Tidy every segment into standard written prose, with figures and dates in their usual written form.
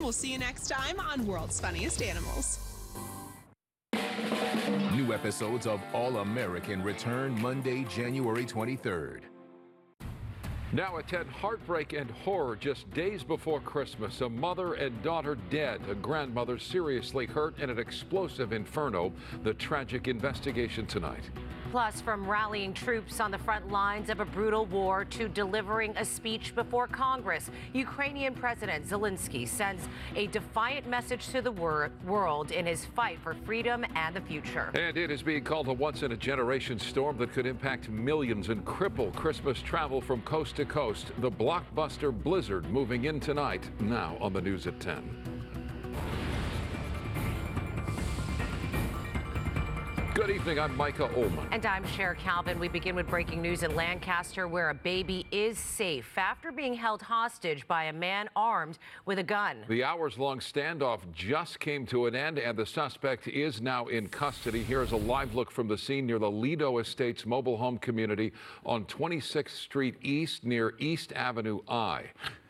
We'll see you next time on World's Funniest Animals. New episodes of All American return Monday, January 23rd. Now at 10, heartbreak and horror just days before Christmas. A mother and daughter dead, a grandmother seriously hurt in an explosive inferno. The tragic investigation tonight. Plus, from rallying troops on the front lines of a brutal war to delivering a speech before Congress, Ukrainian President Zelensky sends a defiant message to the world in his fight for freedom and the future. And it is being called a once-in-a-generation storm that could impact millions and cripple Christmas travel from coast to coast. The blockbuster blizzard moving in tonight, now on the news at 10. Good evening, I'm Micah Ullman. And I'm Cher Calvin. We begin with breaking news in Lancaster, where a baby is safe after being held hostage by a man armed with a gun. The hours-long standoff just came to an end, and the suspect is now in custody. Here's a live look from the scene near the Lido Estates mobile home community on 26th Street East near East Avenue I.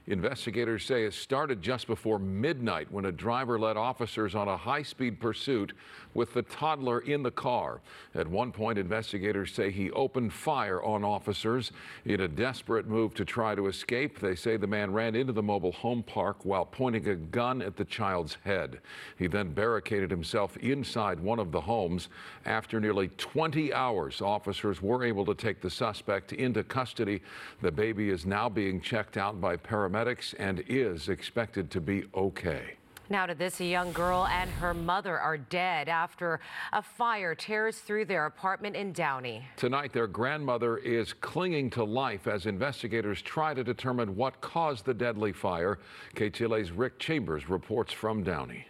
Investigators say it started just before midnight when a driver led officers on a high-speed pursuit with the toddler in the car. At one point, investigators say he opened fire on officers in a desperate move to try to escape. They say the man ran into the mobile home park while pointing a gun at the child's head. He then barricaded himself inside one of the homes. After nearly 20 hours, officers were able to take the suspect into custody. The baby is now being checked out by paramedics and is expected to be okay. Now to this, a young girl and her mother are dead after a fire tears through their apartment in Downey. Tonight, their grandmother is clinging to life as investigators try to determine what caused the deadly fire. KTLA's Rick Chambers reports from Downey.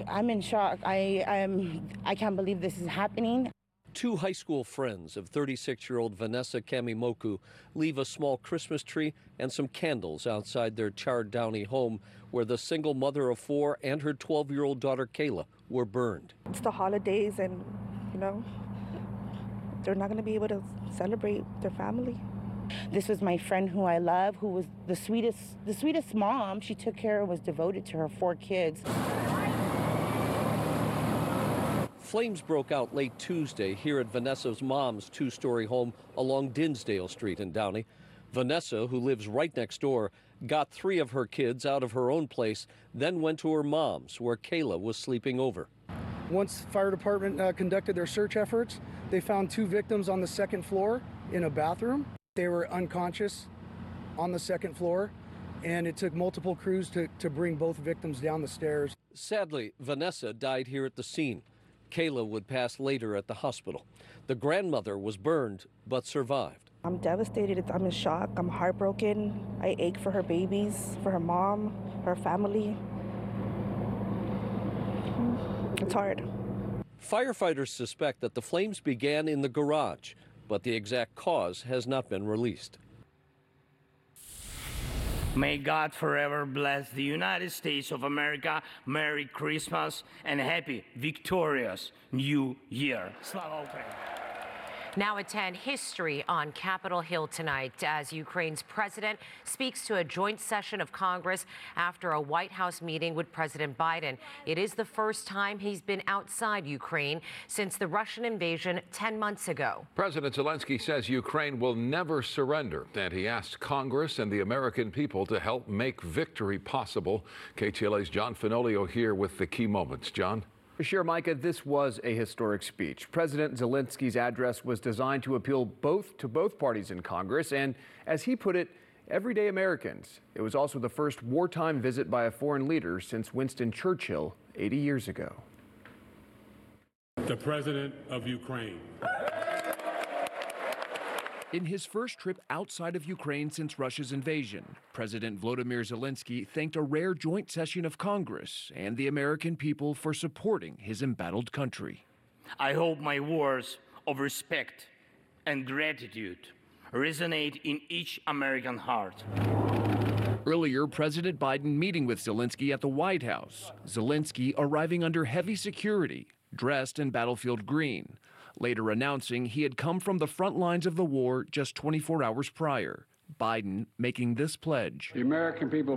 I'm in shock. I can't believe this is happening. Two high school friends of 36-year-old Vanessa Kamimoku leave a small Christmas tree and some candles outside their charred Downey home where the single mother of four and her 12-year-old daughter Kayla were burned. It's the holidays and, they're not going to be able to celebrate their family. This was my friend who I love, who was the sweetest mom. She took care and was devoted to her 4 kids. Flames broke out late Tuesday here at Vanessa's mom's 2-story home along Dinsdale Street in Downey. Vanessa, who lives right next door, got 3 of her kids out of her own place, then went to her mom's where Kayla was sleeping over. Once the fire department conducted their search efforts, they found 2 victims on the 2nd floor in a bathroom. They were unconscious on the 2nd floor, and it took multiple crews to bring both victims down the stairs. Sadly, Vanessa died here at the scene. Kayla would pass later at the hospital. The grandmother was burned but survived. I'm devastated. I'm in shock. I'm heartbroken. I ache for her babies, for her mom, her family. It's hard. Firefighters suspect that the flames began in the garage, but the exact cause has not been released. May God forever bless the United States of America. Merry Christmas and happy, victorious New Year. Slava Ukraini. Now at 10, history on Capitol Hill tonight as Ukraine's president speaks to a joint session of Congress after a White House meeting with President Biden. It is the first time he's been outside Ukraine since the Russian invasion 10 months ago. President Zelensky says Ukraine will never surrender, and he asked Congress and the American people to help make victory possible. KTLA's John Finolio here with the key moments. John? Sure, Micah, this was a historic speech. President Zelensky's address was designed to appeal to both parties in Congress and, as he put it, everyday Americans. It was also the first wartime visit by a foreign leader since Winston Churchill 80 years ago. The President of Ukraine. In his first trip outside of Ukraine since Russia's invasion, President Volodymyr Zelensky thanked a rare joint session of Congress and the American people for supporting his embattled country. I hope my words of respect and gratitude resonate in each American heart. Earlier, President Biden meeting with Zelensky at the White House. Zelensky arriving under heavy security, dressed in battlefield green. Later announcing he had come from the front lines of the war just 24 hours prior. Biden making this pledge. The American people